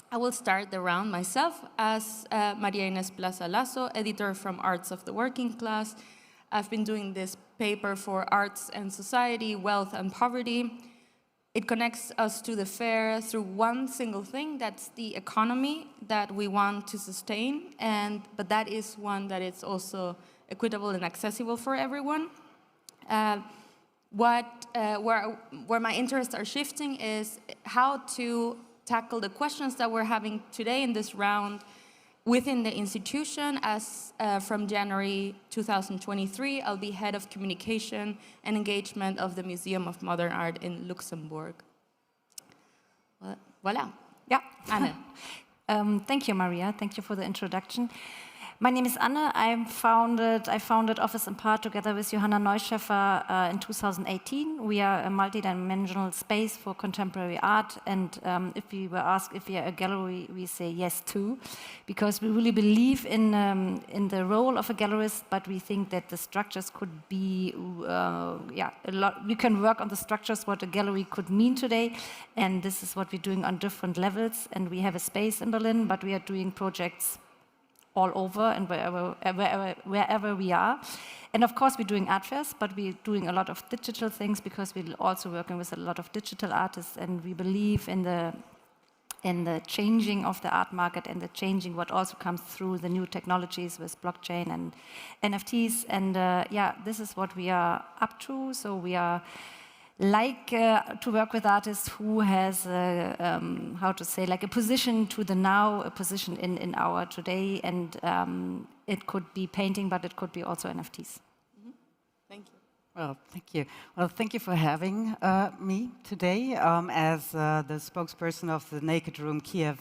I will start the round myself as Maria Inés Plaza Lasso, editor from Arts of the Working Class. I've been doing this paper for Arts and Society, Wealth and Poverty. It connects us to the fair through one single thing, that's the economy that we want to sustain, but that is one that is also equitable and accessible for everyone. Where my interests are shifting is how to tackle the questions that we're having today in this round within the institution, as from January 2023, I'll be head of communication and engagement of the Museum of Modern Art in Luxembourg. Voilà. Yeah. Anne. Thank you, Maria. Thank you for the introduction. My name is Anne. I founded Office Impart together with Johanna in 2018. We are a multidimensional space for contemporary art, and if we were asked if we are a gallery, we say yes too, because we really believe in the role of a gallerist, but we think that the structures could be, a lot. We can work on the structures, what a gallery could mean today, and this is what we're doing on different levels. And we have a space in Berlin, but we are doing projects all over and wherever we are. And of course, we're doing art fairs, but we're doing a lot of digital things because we're also working with a lot of digital artists, and we believe in the changing of the art market and the changing what also comes through the new technologies with blockchain and NFTs. And this is what we are up to. So we are to work with artists who has, like a position to the now, a position in our today, and it could be painting, but it could be also NFTs. Mm-hmm. Thank you. Well, thank you. Well, thank you for having me today as the spokesperson of the Naked Room Kiev,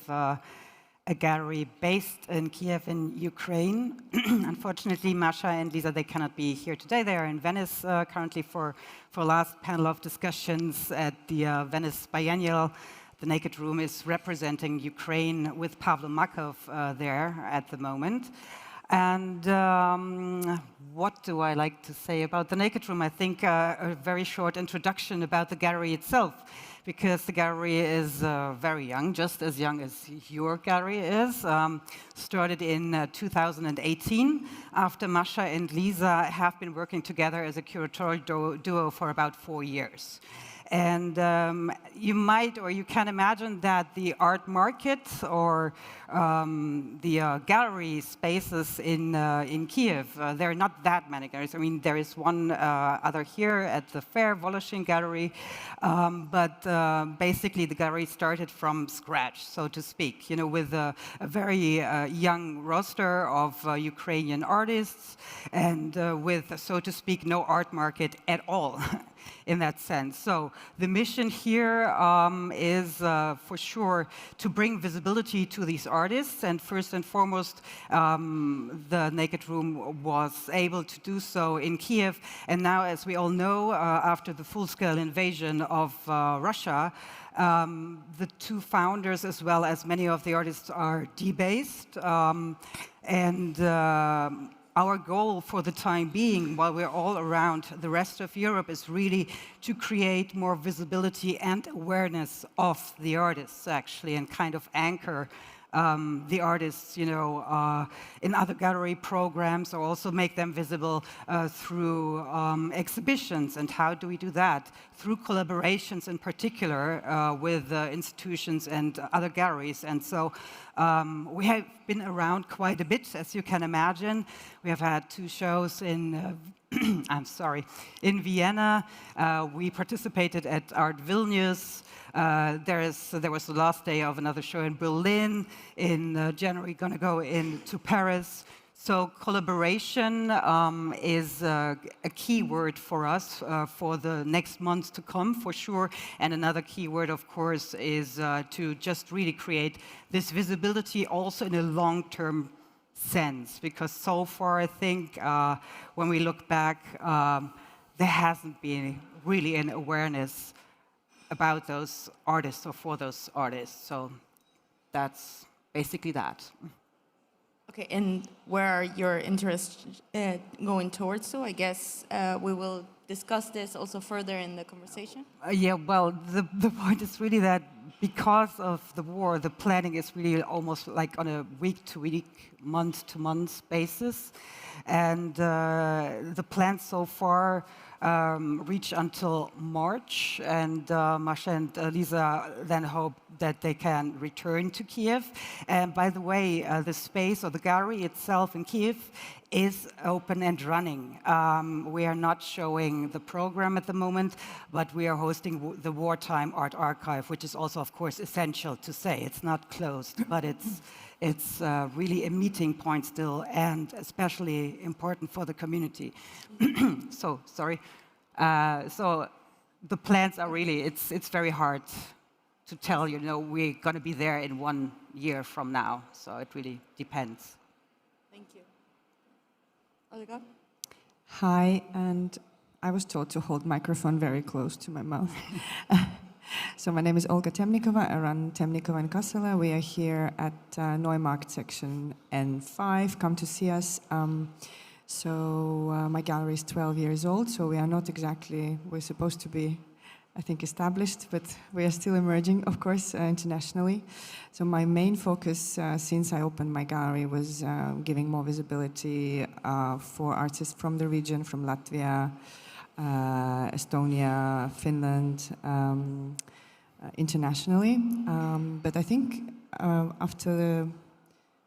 a gallery based in Kiev in Ukraine. Unfortunately, Masha and Lisa, they cannot be here today. They are in Venice currently for last panel of discussions at the Venice Biennial. The Naked Room is representing Ukraine with Pavlo Makov there at the moment. And what do I like to say about the Naked Room? I think a very short introduction about the gallery itself, because the gallery is very young, just as young as your gallery is. Started in 2018, after Masha and Lisa have been working together as a curatorial duo for about 4 years. And you might, or you can imagine that the art market or the gallery spaces in Kiev, there are not that many galleries. I mean, there is one other here at the fair, Voloshin Gallery, but basically the gallery started from scratch, so to speak, with a very young roster of Ukrainian artists and with, so to speak, no art market at all. In that sense. So the mission here is for sure to bring visibility to these artists, and first and foremost the Naked Room was able to do so in Kiev, and now, as we all know, after the full-scale invasion of Russia, the two founders as well as many of the artists are debased, and our goal for the time being, while we're all around the rest of Europe, is really to create more visibility and awareness of the artists, actually, and kind of anchor the artists, in other gallery programs, or also make them visible through exhibitions. And how do we do that? Through collaborations, in particular, with institutions and other galleries. And so we have been around quite a bit, as you can imagine. We have had 2 shows in in Vienna. We participated at Art Vilnius. There was the last day of another show in Berlin. In January, going to go into Paris. So collaboration is a key word for us for the next months to come, for sure. And another key word, of course, is to just really create this visibility also in a long-term sense. Because so far, I think, when we look back, there hasn't been really an awareness about those artists or for those artists. So that's basically that. Okay, and where are your interests going towards? So I guess we will discuss this also further in the conversation. Yeah, well, the point is really that because of the war, the planning is really almost like on a week-to-week, month-to-month basis. And the plans so far reach until March, and Masha and Lisa then hope that they can return to Kiev. And by the way, the space or the gallery itself in Kiev is open and running. We are not showing the program at the moment, but we are hosting the Wartime Art Archive, which is also, of course, essential to say. It's not closed, but it's really a meeting point still, and especially important for the community. So, sorry. So the plans are really, it's very hard to tell, you know, we're going to be there in 1 year from now. So it really depends. Thank you. Olga? Hi, and I was told to hold microphone very close to my mouth. So my name is Olga Temnikova. I run Temnikova in Kasela. We are here at Neumarkt section N5. Come to see us. My gallery is 12 years old, so we are not exactly, we're supposed to be, I think, established, but we are still emerging, of course, internationally. So my main focus since I opened my gallery was giving more visibility for artists from the region, from Latvia, Estonia, Finland, internationally. But I think after the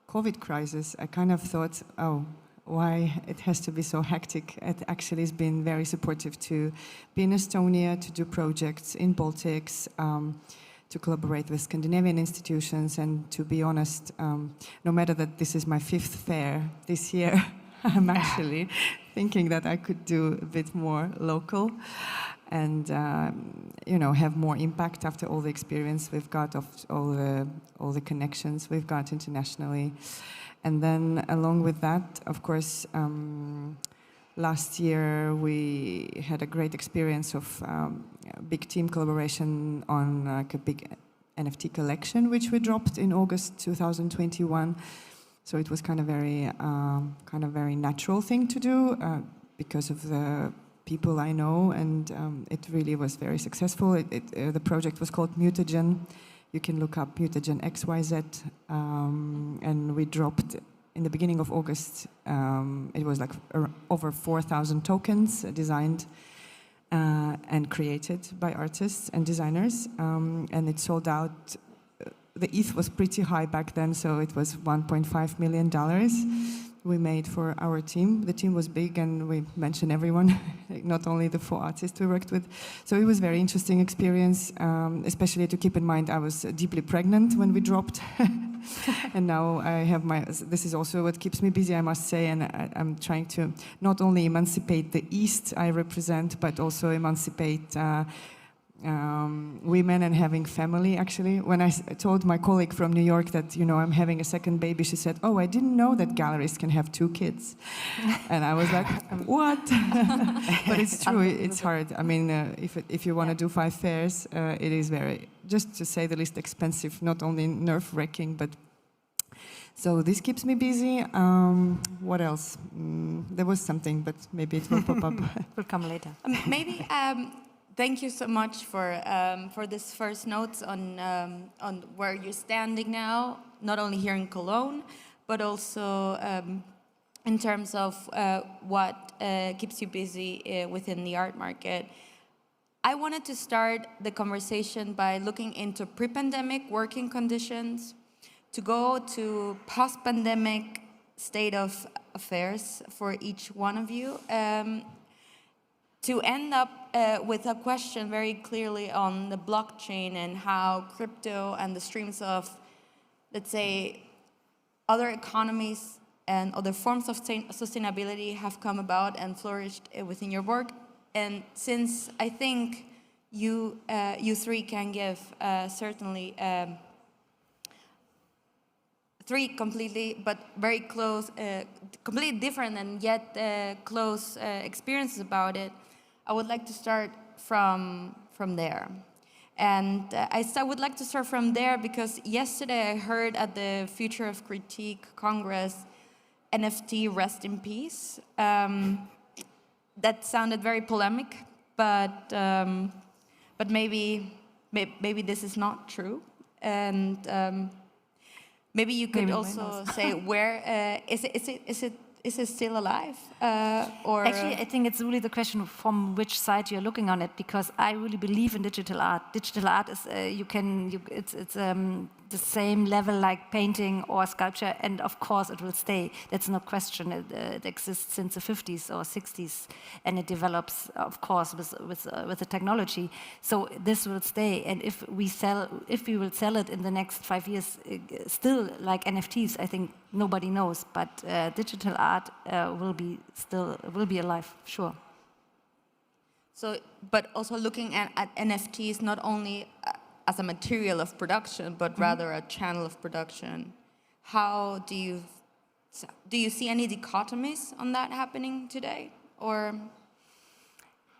COVID crisis, I kind of thought, oh, why it has to be so hectic. It actually has been very supportive to be in Estonia, to do projects in Baltics, to collaborate with Scandinavian institutions, and to be honest, no matter that this is my 5th fair this year, I'm actually thinking that I could do a bit more local and have more impact after all the experience we've got of all the connections we've got internationally. And then along with that, of course, last year we had a great experience of big team collaboration on a big NFT collection, which we dropped in August 2021. So it was kind of very natural thing to do because of the people I know, and it really was very successful. The project was called Mutagen. You can look up Mutagen XYZ, and we dropped in the beginning of August. It was like over 4,000 tokens designed and created by artists and designers, and it sold out. The ETH was pretty high back then, so it was $1.5 million we made for our team. The team was big, and we mentioned everyone, not only the 4 artists we worked with. So it was a very interesting experience, especially to keep in mind I was deeply pregnant when we dropped. And now I have this is also what keeps me busy, I must say, and I'm trying to not only emancipate the East I represent, but also emancipate women and having family, actually. When I told my colleague from New York that, I'm having a 2nd baby, she said, oh, I didn't know that galleries can have 2 kids. And I was like, what? But it's true, it's hard. I mean, if you want to do 5 fairs, it is very, just to say the least, expensive, not only nerve-wracking, but so this keeps me busy. What else? There was something, but maybe it will pop up. Will come later. Maybe thank you so much for this first notes on where you're standing now, not only here in Cologne, but also in terms of what keeps you busy within the art market. I wanted to start the conversation by looking into pre-pandemic working conditions, to go to post-pandemic state of affairs for each one of you, to end up with a question very clearly on the blockchain and how crypto and the streams of, let's say, other economies and other forms of sustainability have come about and flourished within your work. And since I think you 3 can give certainly 3 completely, but very close, completely different and yet close experiences about it, I would like to start from there. And I would like to start from there because yesterday I heard at the Future of Critique Congress NFT rest in peace. That sounded very polemic, but maybe this is not true, and maybe you could also say where is it still alive, or actually I think it's really the question from which side you're looking on it, because I really believe in digital art. Digital art is it's the same level like painting or sculpture, and of course it will stay. That's no question. It exists since the 50s or 60s, and it develops, of course, with the technology. So this will stay, and if we will sell it in the next 5 years, still like NFTs, I think nobody knows. But digital art will be alive, sure. So, but also looking at NFTs not only as a material of production, but rather a channel of production. How do you see any dichotomies on that happening today, or?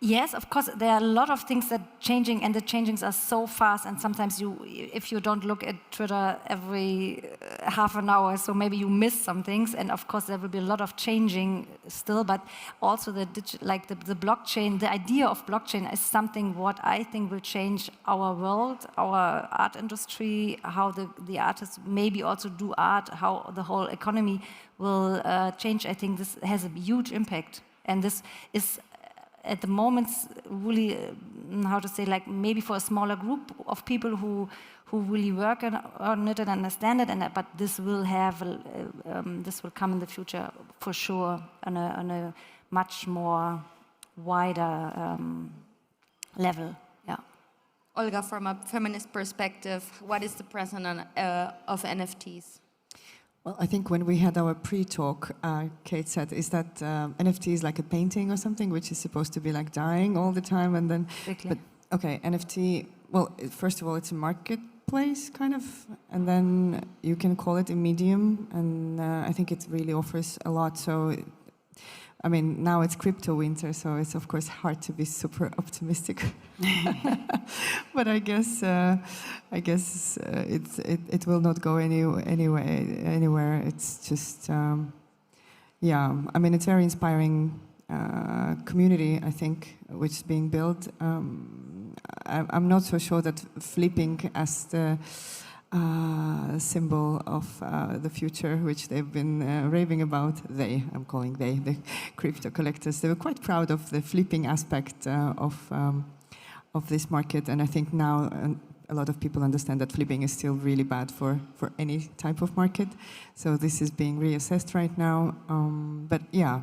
Yes, of course, there are a lot of things that changing, and the changings are so fast, and sometimes if you don't look at Twitter every half an hour, so maybe you miss some things, and of course there will be a lot of changing still, but also the blockchain, the idea of blockchain is something what I think will change our world, our art industry, how the artists maybe also do art, how the whole economy will change. I think this has a huge impact, and this is at the moment really, how to say, like maybe for a smaller group of people who really work on it and understand it, but this will come in the future for sure on a much more wider level. Yeah. Olga, from a feminist perspective, what is the present of NFTs? Well, I think when we had our pre-talk, Kate said, is that NFT is like a painting or something, which is supposed to be like dying all the time, and then... Exactly. But, okay, NFT, well, first of all, it's a marketplace, kind of, and then you can call it a medium, and I think it really offers a lot, so... I mean, now it's crypto winter, so it's of course hard to be super optimistic. But I guess it will not go anywhere. It's just yeah. I mean, it's very inspiring community, I think, which is being built. I'm not so sure that flipping as the symbol of the future, which they've been raving about. I'm calling the crypto collectors. They were quite proud of the flipping aspect of this market, and I think now a lot of people understand that flipping is still really bad for any type of market. So this is being reassessed right now. But yeah,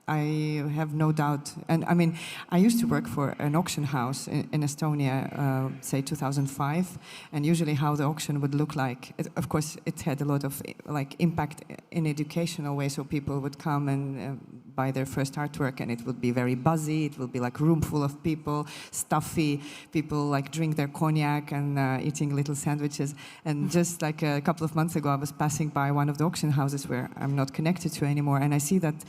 I have no doubt. And I mean, I used to work for an auction house in Estonia, say 2005, and usually how the auction would look like. Of course, it had a lot of like impact in educational way, so people would come and buy their first artwork, and it would be very buzzy. It would be like room full of people, stuffy. People like drink their cognac and eating little sandwiches. And just like a couple of months ago, I was passing by one of the auction houses where I'm not connected to anymore, and I see that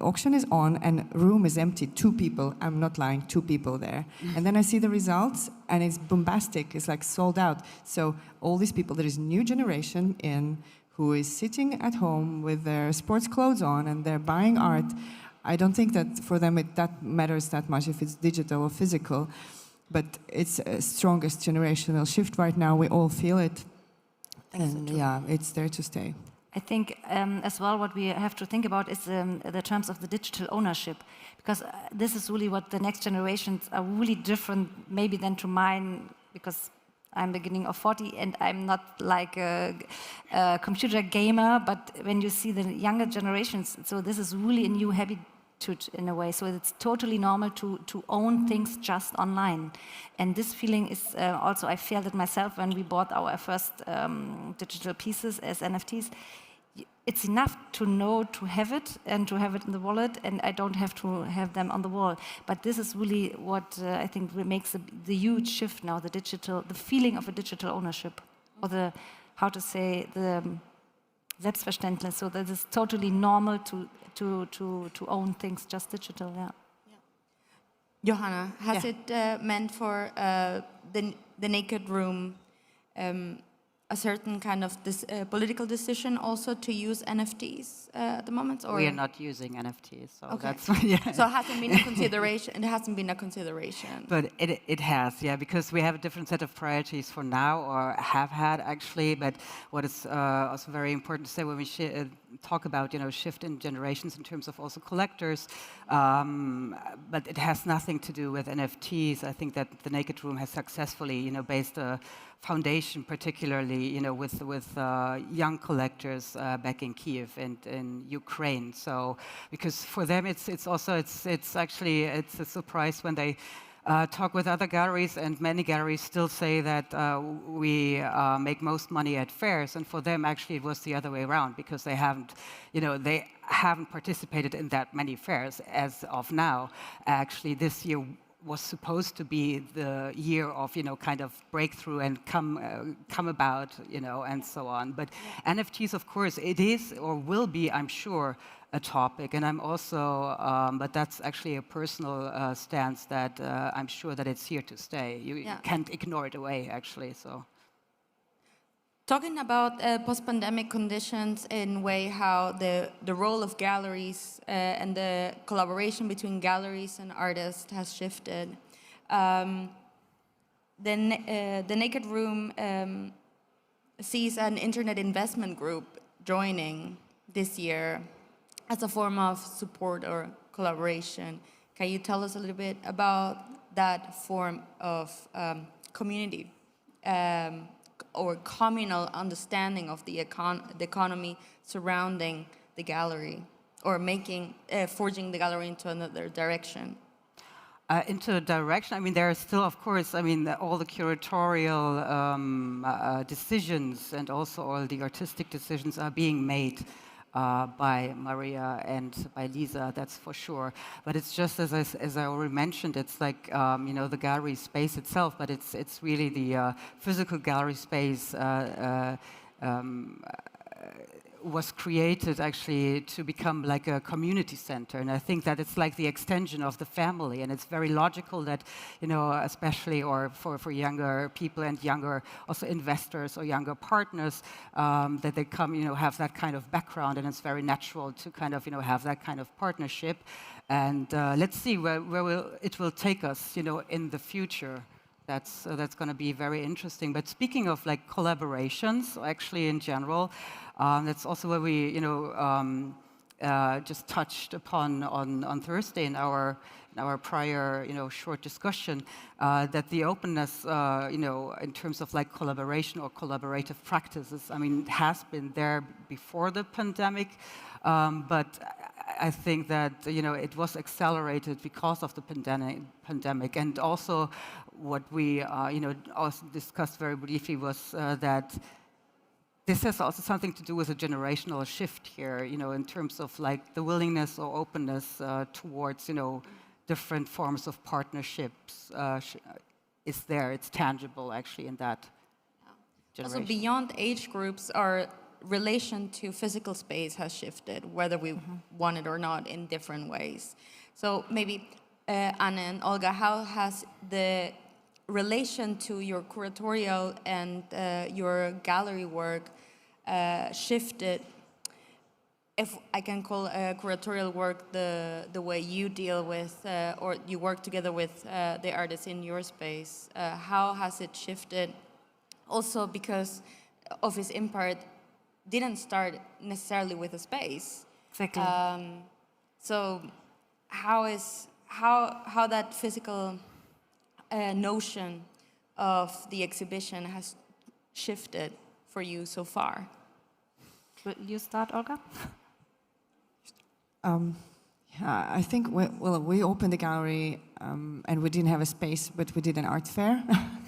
auction is on and room is empty. 2 people, I'm not lying, 2 people there. And then I see the results, and it's bombastic. It's like sold out. So all these people, there is a new generation who is sitting at home with their sports clothes on and they're buying art. I don't think that for them that matters that much if it's digital or physical, but it's a strongest generational shift right now. We all feel it. And yeah, it's there to stay. I think as well what we have to think about is the terms of the digital ownership, because this is really what the next generations are really different maybe than to mine, because I'm beginning of 40 and I'm not like a computer gamer, but when you see the younger generations, so this is really a new habit in a way. So it's totally normal to own things just online. And this feeling is also, I felt it myself when we bought our first digital pieces as NFTs. It's enough to know to have it and to have it in the wallet, and I don't have to have them on the wall. But this is really what I think makes the huge shift now, the feeling of a digital ownership, or the Selbstverständnis. So that it's totally normal to own things just digital. Yeah. Johanna, has it meant for the Naked Room a certain kind of political decision also to use NFTs at the moment? Or? We are not using NFTs, so Okay. that's yeah. So it hasn't been a consideration. It hasn't been a consideration. But it has, yeah, because we have a different set of priorities for now, or have had actually. But what is also very important to say when we talk about shift in generations in terms of also collectors, but it has nothing to do with NFTs. I think that the Naked Room has successfully based a foundation, particularly with young collectors back in Kiev and in Ukraine. So because for them it's actually a surprise when they talk with other galleries, and many galleries still say that we make most money at fairs, and for them actually it was the other way around, because they haven't participated in that many fairs as of now. Actually, this year was supposed to be the year of kind of breakthrough and come about, and so on. But NFTs, of course, it is or will be, I'm sure, a topic. And I'm also, but that's actually a personal stance that I'm sure that it's here to stay. You can't ignore it away, actually. So. Talking about post-pandemic conditions in way how the role of galleries and the collaboration between galleries and artists has shifted, the Naked Room sees an internet investment group joining this year as a form of support or collaboration. Can you tell us a little bit about that form of community? Or communal understanding of the economy surrounding the gallery, or forging the gallery into another direction? Into a direction, I mean, there are still, of course, I mean, all the curatorial decisions and also all the artistic decisions are being made by Maria and by Lisa, that's for sure. But it's just as I already mentioned, it's like the gallery space itself, but it's really the physical gallery space was created actually to become like a community center, and I think that it's like the extension of the family, and it's very logical that especially or for younger people and younger also investors or younger partners that they come have that kind of background, and it's very natural to kind of have that kind of partnership, and let's see where it will take us in the future. That's going to be very interesting. But speaking of like collaborations, actually in general, that's also where we just touched upon on Thursday in our prior short discussion, that the openness in terms of like collaboration or collaborative practices, I mean, has been there before the pandemic, but I think that it was accelerated because of the pandemic, and also what we also discussed very briefly was that this has also something to do with a generational shift here, in terms of like the willingness or openness towards different forms of partnerships is there. It's tangible actually in that generation. Also, beyond age groups, our relation to physical space has shifted, whether we want it or not, in different ways. So maybe Anna and Olga, how has the relation to your curatorial and your gallery work shifted? If I can call curatorial work the way you deal with or you work together with the artists in your space, how has it shifted? Also because Office Impart didn't start necessarily with a space. Exactly. So how that physical notion of the exhibition has shifted for you so far? Will you start, Olga? I think we opened the gallery and we didn't have a space, but we did an art fair.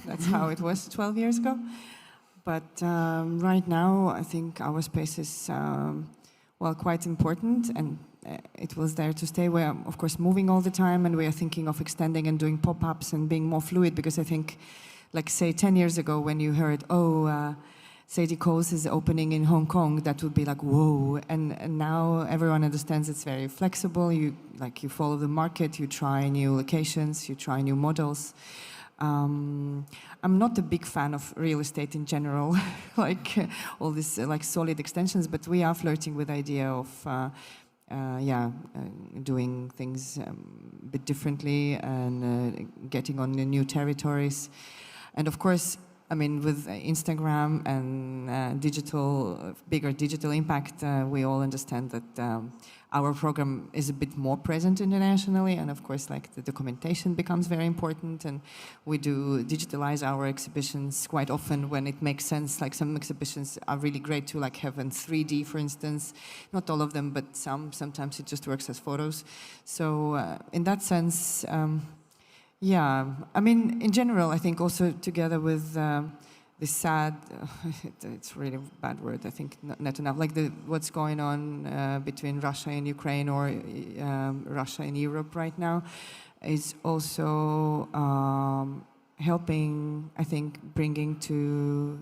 That's how it was 12 years ago. But right now, I think our space is quite important, and it was there to stay. We're of course moving all the time, and we are thinking of extending and doing pop-ups and being more fluid. Because I think, like say 10 years ago, when you heard, Sadie Coles is opening in Hong Kong, that would be like, whoa. And now everyone understands it's very flexible. You follow the market, you try new locations, you try new models. I'm not a big fan of real estate in general, like all these like solid extensions, but we are flirting with the idea of doing things a bit differently and getting on the new territories. And of course, I mean, with Instagram and bigger digital impact, we all understand that our program is a bit more present internationally, and of course, like the documentation becomes very important, and we do digitalize our exhibitions quite often when it makes sense. Like some exhibitions are really great to like have in 3D, for instance. Not all of them, but sometimes it just works as photos. So in that sense, yeah, I mean, in general, I think also together with the sad, it's really a bad word, I think not enough, like what's going on between Russia and Ukraine or Russia and Europe right now is also helping, I think, bringing to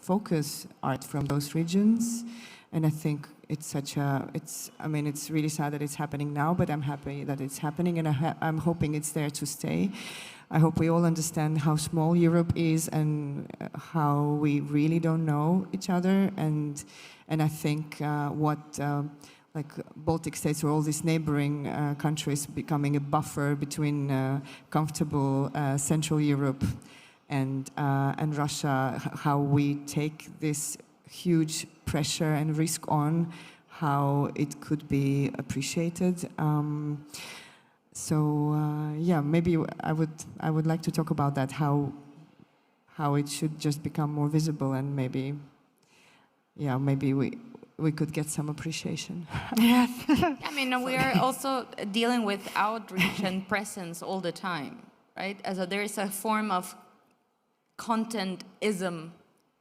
focus art from those regions. And I think it's I mean, it's really sad that it's happening now, but I'm happy that it's happening, and I'm hoping it's there to stay. I hope we all understand how small Europe is and how we really don't know each other. And I think like Baltic states or all these neighboring countries becoming a buffer between comfortable Central Europe and Russia, how we take this huge pressure and risk on, how it could be appreciated. Yeah, maybe I would like to talk about that, how it should just become more visible, and maybe we could get some appreciation. Yes. I mean, we are also dealing with outreach and presence all the time, right? So there is a form of contentism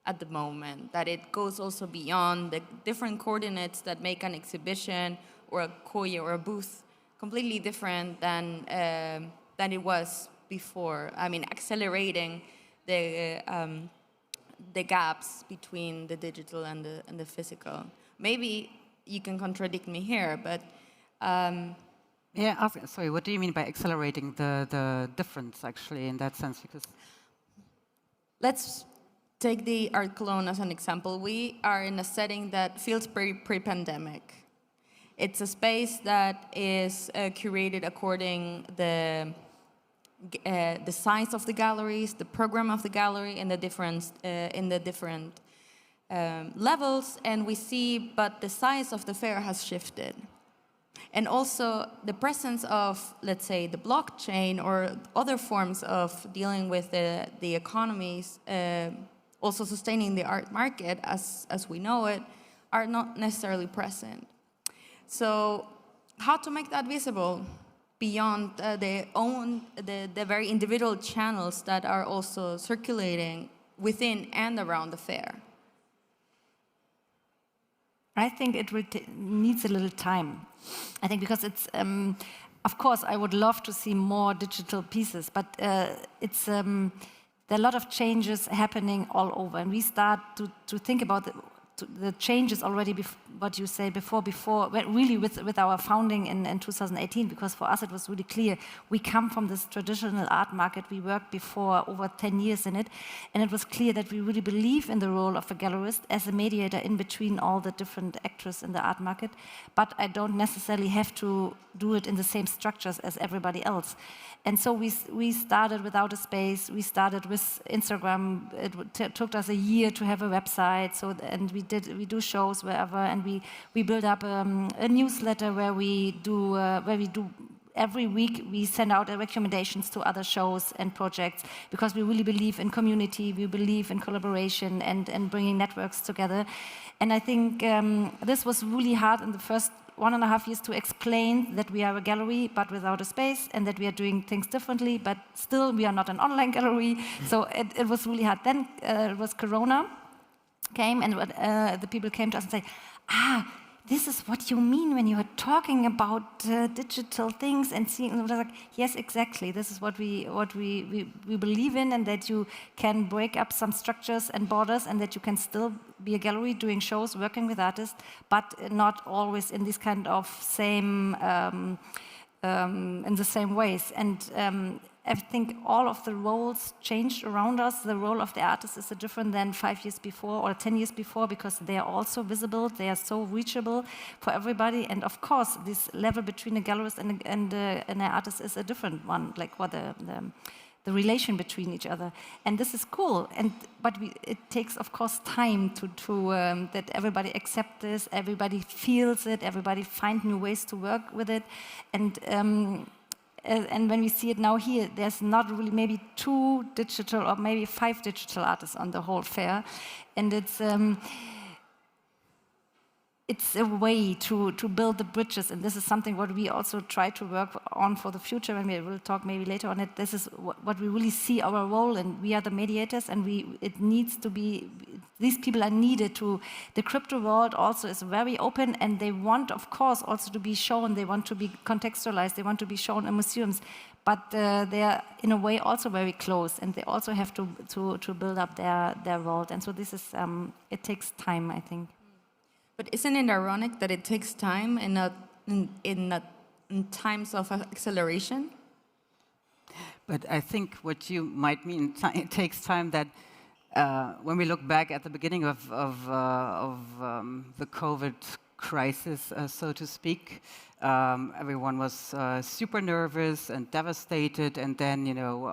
at the moment, that it goes also beyond the different coordinates that make an exhibition or a koya or a booth completely different than it was before. I mean, accelerating the gaps between the digital and the physical. Maybe you can contradict me here, but yeah. Sorry, what do you mean by accelerating the difference, actually, in that sense? Because let's take the Art Cologne as an example. We are in a setting that feels pre-pandemic. It's a space that is curated according the size of the galleries, the program of the gallery, and the different levels. And we see, but the size of the fair has shifted, and also the presence of, let's say, the blockchain or other forms of dealing with the economies, also sustaining the art market as we know it, are not necessarily present. So how to make that visible beyond the very individual channels that are also circulating within and around the fair? I think it needs a little time. I think because it's, of course, I would love to see more digital pieces, but there are a lot of changes happening all over, and we start to think about the changes already, what you say before, really with our founding in 2018, because for us it was really clear. We come from this traditional art market. We worked before over 10 years in it, and it was clear that we really believe in the role of a gallerist as a mediator in between all the different actors in the art market, but I don't necessarily have to do it in the same structures as everybody else. And so we started without a space. We started with Instagram. It took us a year to have a website. And we do shows wherever, and we build up a newsletter where we do every week. We send out recommendations to other shows and projects, because we really believe in community. We believe in collaboration and bringing networks together. And I think this was really hard in the first 1.5 years to explain that we are a gallery but without a space, and that we are doing things differently, but still we are not an online gallery. So it was really hard. Then it was Corona came, and the people came to us and said, this is what you mean when you are talking about digital things and seeing. And I was like, yes, exactly. This is what we believe in, and that you can break up some structures and borders, and that you can still be a gallery doing shows, working with artists, but not always in this kind of same in the same ways. And I think all of the roles changed around us. The role of the artist is different than 5 years before or 10 years before, because they are also visible, they are so reachable for everybody. And of course, this level between a gallerist and an artist is a different one, like what the relation between each other. And this is cool. But it takes, of course, time to that everybody accepts this, everybody feels it, everybody find new ways to work with it. And when we see it now here, there's not really maybe 2 digital or maybe 5 digital artists on the whole fair. And it's a way to build the bridges, and this is something what we also try to work on for the future, and we will talk maybe later on it. This is what we really see our role, and we are the mediators, and it needs to be, these people are needed to, the crypto world also is very open, and they want, of course, also to be shown, they want to be contextualized, they want to be shown in museums, but they are in a way also very close, and they also have to build up their world, and so this is, it takes time, I think. But isn't it ironic that it takes time in times of acceleration? But I think what you might mean, it takes time that when we look back at the beginning of the COVID crisis, so to speak, everyone was super nervous and devastated, and then, you know,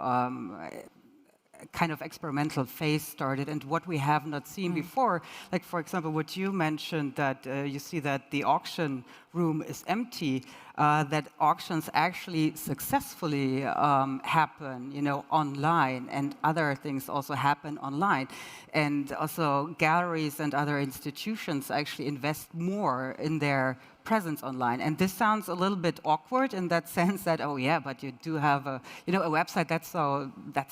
kind of experimental phase started, and what we have not seen before, like for example what you mentioned, that you see that the auction room is empty, that auctions actually successfully happen, you know, online, and other things also happen online, and also galleries and other institutions actually invest more in their presence online. And this sounds a little bit awkward in that sense that, oh yeah, but you do have a, you know, a website, that's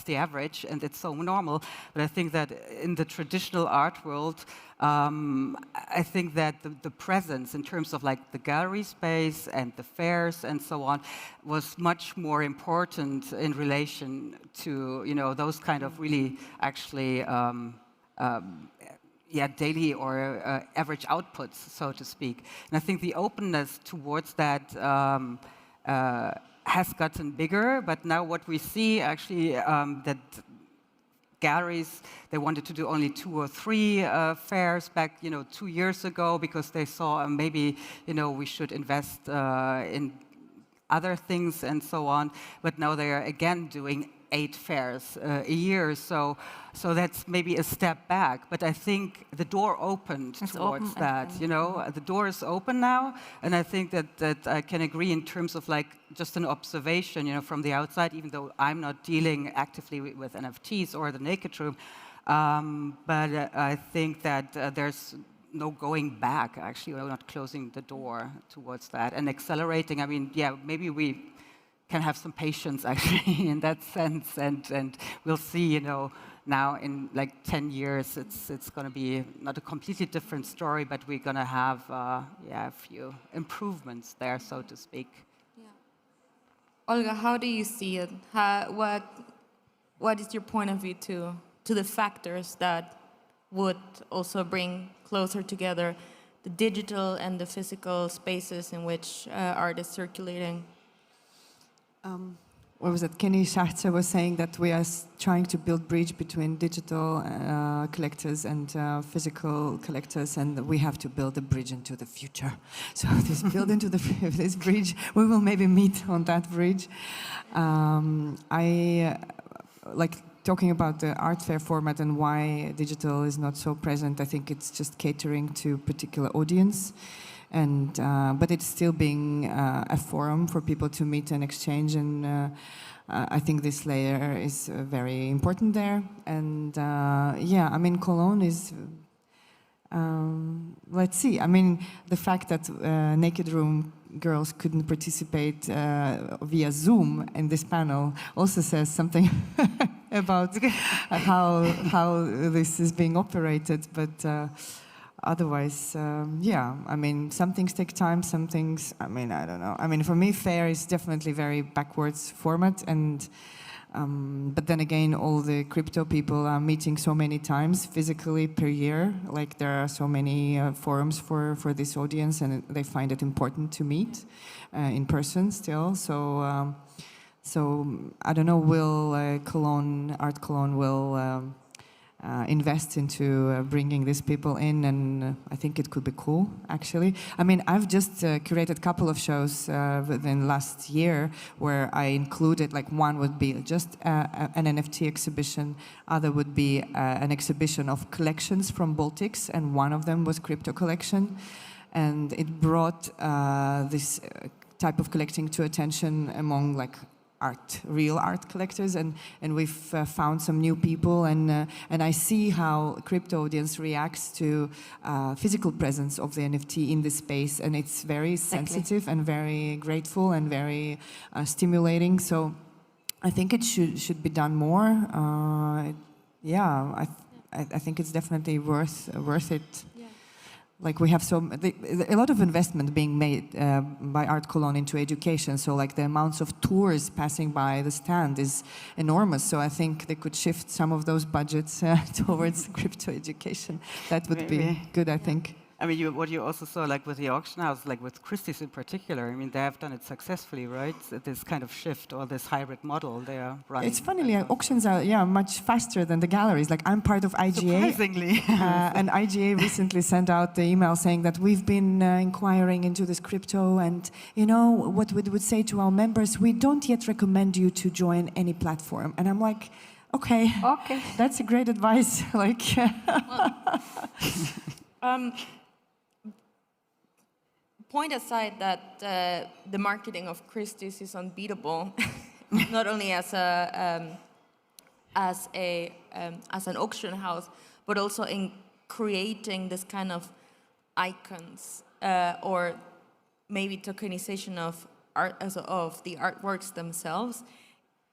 the average and it's so normal. But I think that in the traditional art world, I think that the presence in terms of like the gallery space and the fairs and so on was much more important in relation to, you know, those kind of really actually daily or average outputs, so to speak. And I think the openness towards that has gotten bigger, but now what we see actually that galleries, they wanted to do only 2 or 3 fairs back, you know, 2 years ago, because they saw maybe, you know, we should invest in other things and so on. But now they are again doing 8 fairs a year, so that's maybe a step back. But I think the door opened towards that. You know, the door is open now, and I think that I can agree in terms of like just an observation, you know, from the outside. Even though I'm not dealing actively with NFTs or the Naked Room, but I think that there's no going back. Actually, we're not closing the door towards that and accelerating. I mean, yeah, maybe we can have some patience actually in that sense, and we'll see, you know, now in like 10 years it's going to be not a completely different story, but we're going to have a few improvements there, so to speak. Yeah. Olga, how do you see it? What is your point of view to the factors that would also bring closer together the digital and the physical spaces in which art is circulating? What was it? Kenny Schachter was saying that we are trying to build bridge between digital collectors and physical collectors, and we have to build a bridge into the future. So this build into this bridge, we will maybe meet on that bridge. I like talking about the art fair format and why digital is not so present. I think it's just catering to a particular audience. And but it's still being a forum for people to meet and exchange, and I think this layer is very important there. And yeah, I mean, Cologne is. Let's see. I mean, the fact that Naked Room girls couldn't participate via Zoom in this panel also says something about how this is being operated, but. Otherwise, yeah, I mean, some things take time, some things, I mean, I don't know. I mean, for me, fair is definitely very backwards format, and but then again, all the crypto people are meeting so many times physically per year. Like, there are so many forums for this audience, and they find it important to meet in person still. So So I don't know, will Art Cologne will invest into bringing these people in, and I think it could be cool, actually. I mean, I've just curated a couple of shows within last year where I included, like, one would be just an NFT exhibition, other would be an exhibition of collections from Baltics, and one of them was crypto collection, and it brought this type of collecting to attention among, like, real art collectors, and we've found some new people, and I see how crypto audience reacts to physical presence of the NFT in this space, and it's very sensitive and very grateful and very stimulating. So I think it should be done more. Yeah, I think it's definitely worth it. Like, we have a lot of investment being made by Art Cologne into education. So, like, the amounts of tours passing by the stand is enormous. So I think they could shift some of those budgets towards crypto education. That would be good, I think. I mean, what you also saw, like, with the auction house, like with Christie's in particular, I mean, they have done it successfully, right? This kind of shift, or this hybrid model they are running. It's funny, auctions are, much faster than the galleries. Like, I'm part of IGA. Surprisingly. And IGA recently sent out the email saying that we've been inquiring into this crypto, and, what we would say to our members, we don't yet recommend you to join any platform. And I'm like, okay. That's a great advice. Like, point aside that the marketing of Christie's is unbeatable, not only as an auction house, but also in creating this kind of icons or maybe tokenization of art, of the artworks themselves.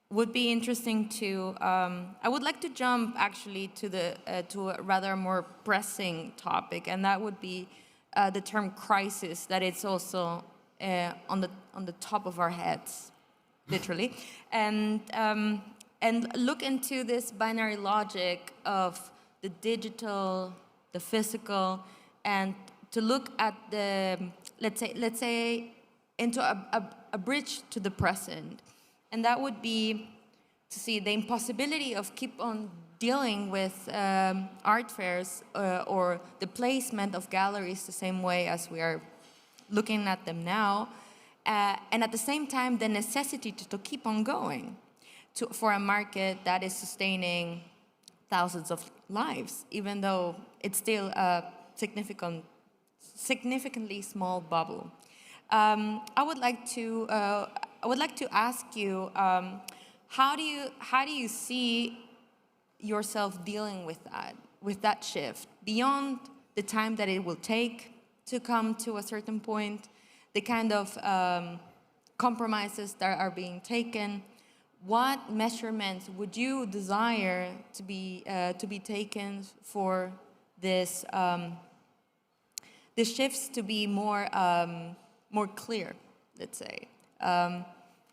Would be interesting to. I would like to jump actually to a rather more pressing topic, and that would be the term crisis, that it's also on the top of our heads, literally, and look into this binary logic of the digital, the physical, and to look at the let's say into a bridge to the present, and that would be to see the impossibility of keep on dealing with art fairs or the placement of galleries the same way as we are looking at them now, and at the same time the necessity to keep on going for a market that is sustaining thousands of lives, even though it's still a significantly small bubble. I would like to ask you, how do you see yourself dealing with that shift beyond the time that it will take to come to a certain point, the kind of compromises that are being taken? What measurements would you desire to be taken for this the shifts to be more clear, let's say,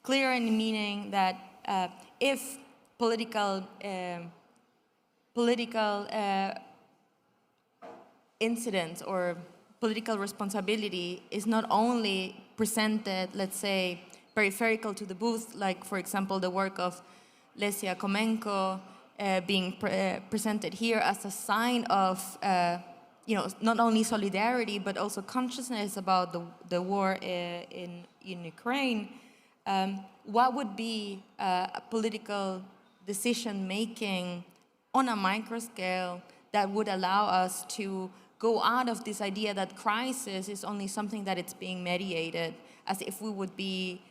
clear in the meaning that if political incidents or political responsibility is not only presented, let's say, peripheral to the booth, like, for example, the work of Lesia Komenko being presented here as a sign of, not only solidarity, but also consciousness about the war in Ukraine. What would be a political decision-making on a micro scale that would allow us to go out of this idea that crisis is only something that it's being mediated, as if we would be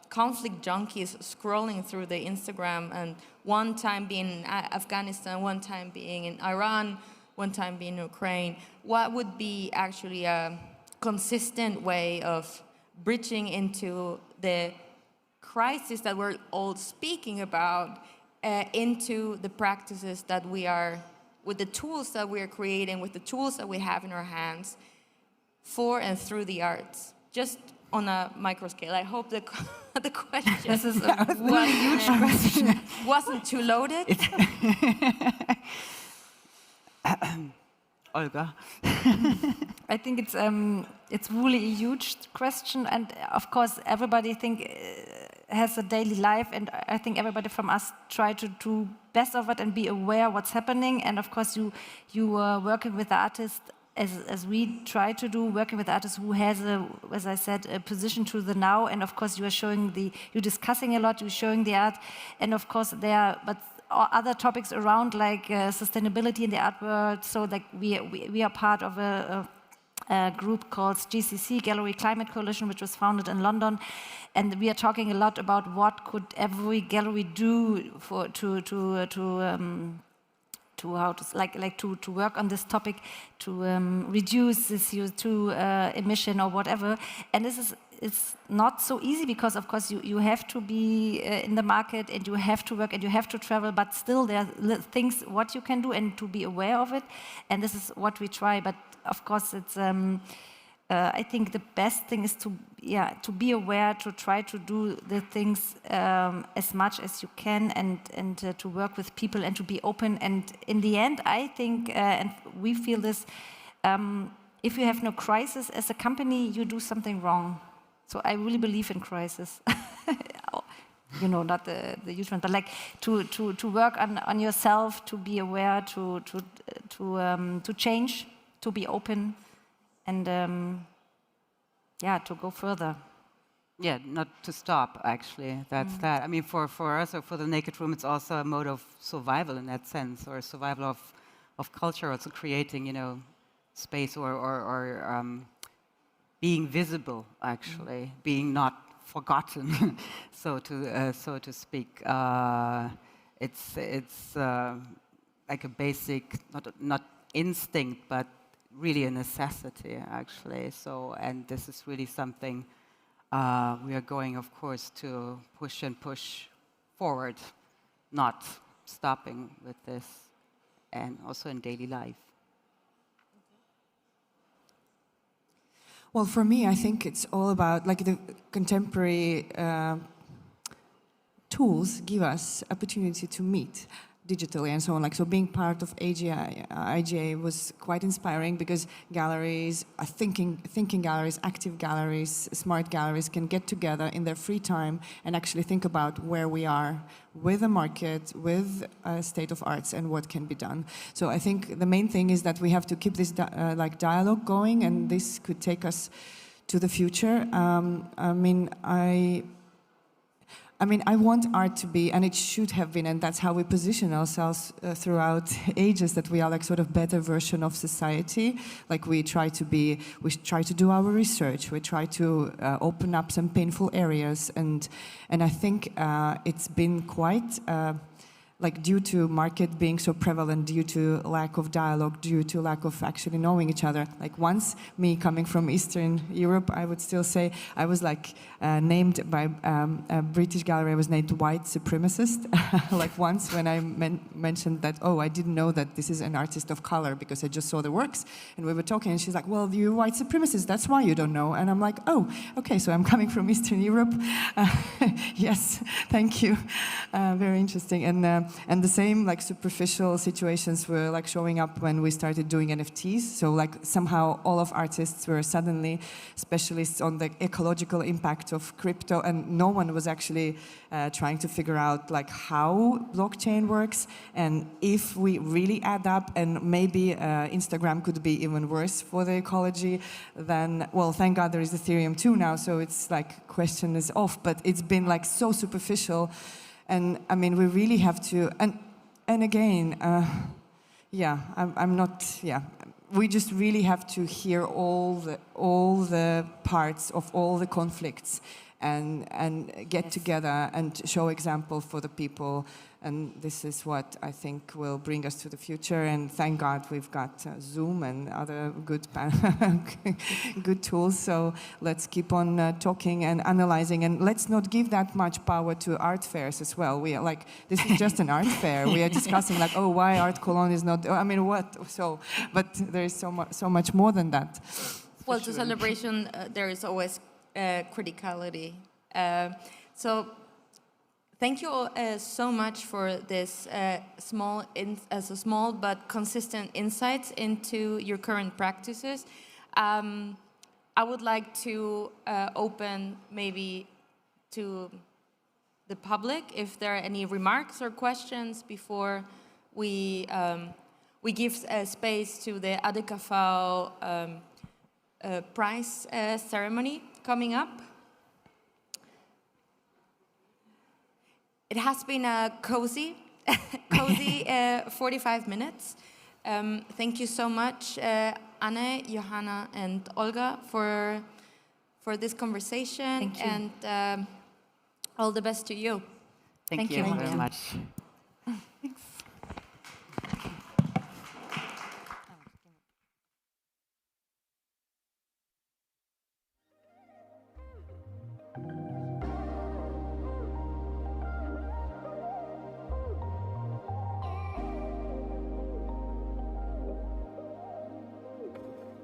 conflict junkies scrolling through the Instagram, and one time being in Afghanistan, one time being in Iran, one time being in Ukraine. What would be actually a consistent way of bridging into the crisis that we're all speaking about into the practices that we are, with the tools that we are creating, with the tools that we have in our hands, for and through the arts, just on a micro scale? I hope the question This is a really huge question. Wasn't too loaded. Olga. I think it's really a huge question, and of course everybody has a daily life, and I think everybody from us try to do best of it and be aware what's happening. And of course, you are working with the artist as we try to do, working with artists who has as I said, a position to the now. And of course, you are showing you're discussing a lot, you're showing the art, and of course there are other topics around like sustainability in the art world. So like we are part of a group called GCC, Gallery Climate Coalition, which was founded in London, and we are talking a lot about what could every gallery do to work on this topic, to reduce the CO2 emission or whatever. And it's not so easy because, of course, you have to be in the market and you have to work and you have to travel, but still there are things what you can do and to be aware of it. And this is what we try. But of course, it's I think the best thing is to be aware, to try to do the things as much as you can, and to work with people and to be open. And in the end, I think, and we feel this, if you have no crisis as a company, you do something wrong. So I really believe in crisis. You know, not the huge one, but like to work on yourself, to be aware, to change, to be open, and to go further. Yeah, not to stop, actually. That's that. I mean, for us, or for the Naked Room, it's also a mode of survival in that sense, or survival of culture, also creating, space or being visible, actually, being not forgotten, so to speak. It's like a basic, not instinct, but really a necessity, actually. So, and this is really something we are going, of course, to push forward, not stopping with this, and also in daily life. Well, for me, I think it's all about, like, the contemporary tools give us opportunity to meet digitally and so on. Like, so being part of IGA was quite inspiring, because galleries, thinking galleries, active galleries, smart galleries can get together in their free time and actually think about where we are with the market, with a state of arts, and what can be done. So I think the main thing is that we have to keep this dialogue going, and this could take us to the future. I want art to be, and it should have been, and that's how we position ourselves throughout ages, that we are like sort of better version of society. Like we try to do our research, we try to open up some painful areas, and I think it's been quite like, due to market being so prevalent, due to lack of dialogue, due to lack of actually knowing each other. Like, once, me coming from Eastern Europe, I would still say I was like named by a British gallery, I was named white supremacist. Like, once when I mentioned that, oh, I didn't know that this is an artist of color, because I just saw the works, and we were talking, and she's like, well, you're white supremacist, that's why you don't know. And I'm like, oh, okay, so I'm coming from Eastern Europe. Yes, thank you. Very interesting. And the same, like, superficial situations were like showing up when we started doing NFTs. So like, somehow all of artists were suddenly specialists on the ecological impact of crypto, and no one was actually trying to figure out like how blockchain works, and if we really add up, and maybe Instagram could be even worse for the ecology, then, well, thank God there is Ethereum too now, so it's like, question is off, but it's been like so superficial. And I mean, we really have to, and again, we just really have to hear all the parts of all the conflicts, and get together and show example for the people. And this is what I think will bring us to the future. And thank God we've got Zoom and other good tools. So let's keep on talking and analyzing. And let's not give that much power to art fairs as well. We are like, this is just an art fair. We are discussing like, oh, why Art Cologne is not, I mean, what? So, but there is so much more than that. Well, to celebration, there is always criticality. So thank you all so much for this small but consistent insights into your current practices. I would like to open maybe to the public if there are any remarks or questions before we give space to the ADKV prize ceremony coming up. It has been a cozy 45 minutes. Thank you so much, Anne, Johanna, and Olga for this conversation. Thank you. And all the best to you. Thank you very much. Thanks.